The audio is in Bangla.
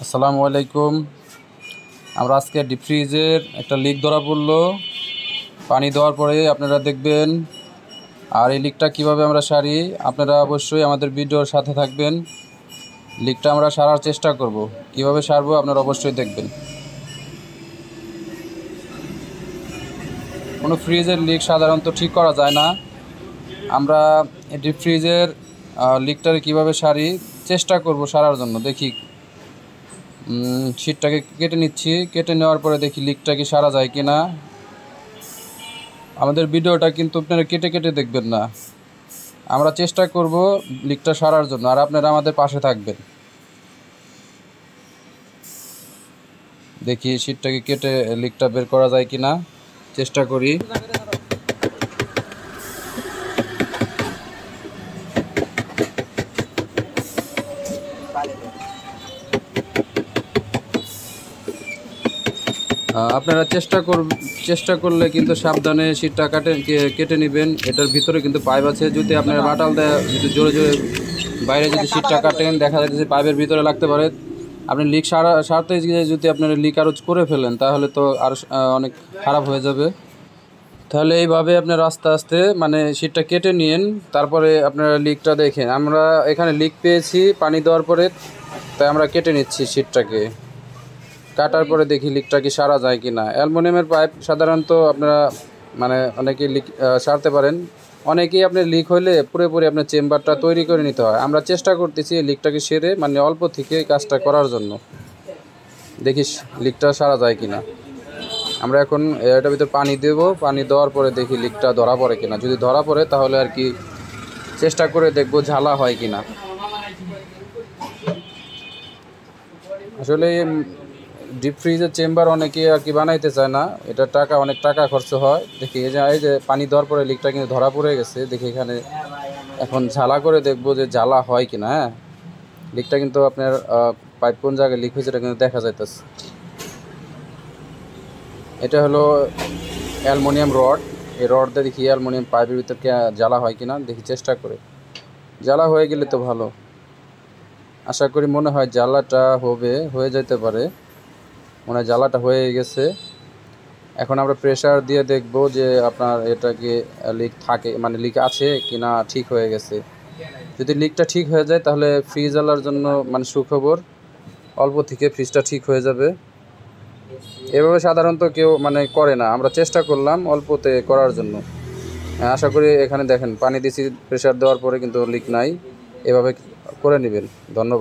আসসালামু আলাইকুম। আমরা আজকে ডিপ ফ্রিজের একটা লিক ধরা পড়লো। পানি দেওয়ার পরে আপনারা দেখবেন, আর এই লিকটা কীভাবে আমরা সারি আপনারা অবশ্যই আমাদের ভিডিওর সাথে থাকবেন। লিকটা আমরা সারার চেষ্টা করব, কিভাবে সারবো আপনারা অবশ্যই দেখবেন। কোনো ফ্রিজের লিক সাধারণত ঠিক করা যায় না। আমরা ডিপ ফ্রিজের লিকটারে কীভাবে সারি চেষ্টা করব সারার জন্য। দেখি শীটটাকে কেটে নিচ্ছি, কেটে নেওয়ার পরে দেখি লিকটা কি সারা যায় কি না। আমাদের ভিডিওটা কিন্তু আপনারা কেটে কেটে দেখবেন না, আমরা চেষ্টা করব লিকটা সারার জন্য, আর আপনারা আমাদের পাশে থাকবেন। দেখি শীটটাকে কেটে লিকটা বের করা যায় কি না, চেষ্টা করি। আপনারা চেষ্টা করলে কিন্তু সাবধানে শীটটা কেটে নেবেন। এটার ভিতরে কিন্তু পাইপ আছে, যদি আপনারা বাটাল দেয় যদি জোরে জোরে বাইরে যদি শীটটা কাটেন দেখা যায় যে পাইপের ভিতরে লাগতে পারে। আপনি লিক সারতে গিয়ে যদি আপনারা লিক আরও করে ফেলেন তাহলে তো আরও অনেক খারাপ হয়ে যাবে। তাহলে এইভাবে আপনারা আস্তে আস্তে মানে শীটটা কেটে নিন, তারপরে আপনারা লিকটা দেখেন। আমরা এখানে লিক পেয়েছি পানি দেওয়ার পরে, তাই আমরা কেটে নিচ্ছি শীটটাকে। কাটার পরে দেখি লিকটা কি সারা যায় কি না। অ্যালুমিনিয়ামের পাইপ সাধারণত আপনারা মানে অনেকেই লিক সারতে পারেন, অনেকেই আপনার লিক হইলে পুরোপুরি আপনার চেম্বারটা তৈরি করে নিতে হয়। আমরা চেষ্টা করতেছি এই লিকটাকে সেরে মানে অল্প থেকে কাজটা করার জন্য। দেখি লিকটা সারা যায় কি না। আমরা এখন এটার ভিতরে পানি দেব, পানি দেওয়ার পরে দেখি লিকটা ধরা পড়ে কিনা। যদি ধরা পড়ে তাহলে আর কি চেষ্টা করে দেখব ঝালা হয় কি না। আসলে ডিপ ফ্রিজের চেম্বার অনেকে আর কি বানাইতে চায় না, এটা অনেক টাকা খরচ হয়। দেখি এই যে পানি দেওয়ার পরে লিকটা কিন্তু ধরা পড়ে গেছে। দেখি এখানে এখন ঝালা করে দেখব যে জ্বালা হয় কি না। হ্যাঁ, লিকটা কিন্তু আপনার পাইপ কোন জায়গায় লিক হয়েছে এটা কিন্তু দেখা যাইতেছে। এটা হলো অ্যালুমিনিয়াম রড। এই রড দিয়ে দেখি অ্যালুমিনিয়াম পাইপের ভিতরে জ্বালা হয় কিনা দেখি, চেষ্টা করে। জ্বালা হয়ে গেলে তো ভালো, আশা করি মনে হয় জ্বালাটা হয়ে যেতে পারে। মনে হয় জ্বালাটা হয়ে গেছে। এখন আমরা প্রেসার দিয়ে দেখব যে আপনার এটা কি লিক থাকে মানে লিক আছে কি না, ঠিক হয়ে গেছে। যদি লিকটা ঠিক হয়ে যায় তাহলে ফ্রিজ আলার জন্য মানে সুখবর, অল্প থেকে ফ্রিজটা ঠিক হয়ে যাবে। এভাবে সাধারণত কেউ মানে করে না, আমরা চেষ্টা করলাম অল্পতে করার জন্য। আশা করি এখানে দেখেন পানি দিছি প্রেসার দেওয়ার পরে কিন্তু লিক নাই। এভাবে করে নেবেন। ধন্যবাদ।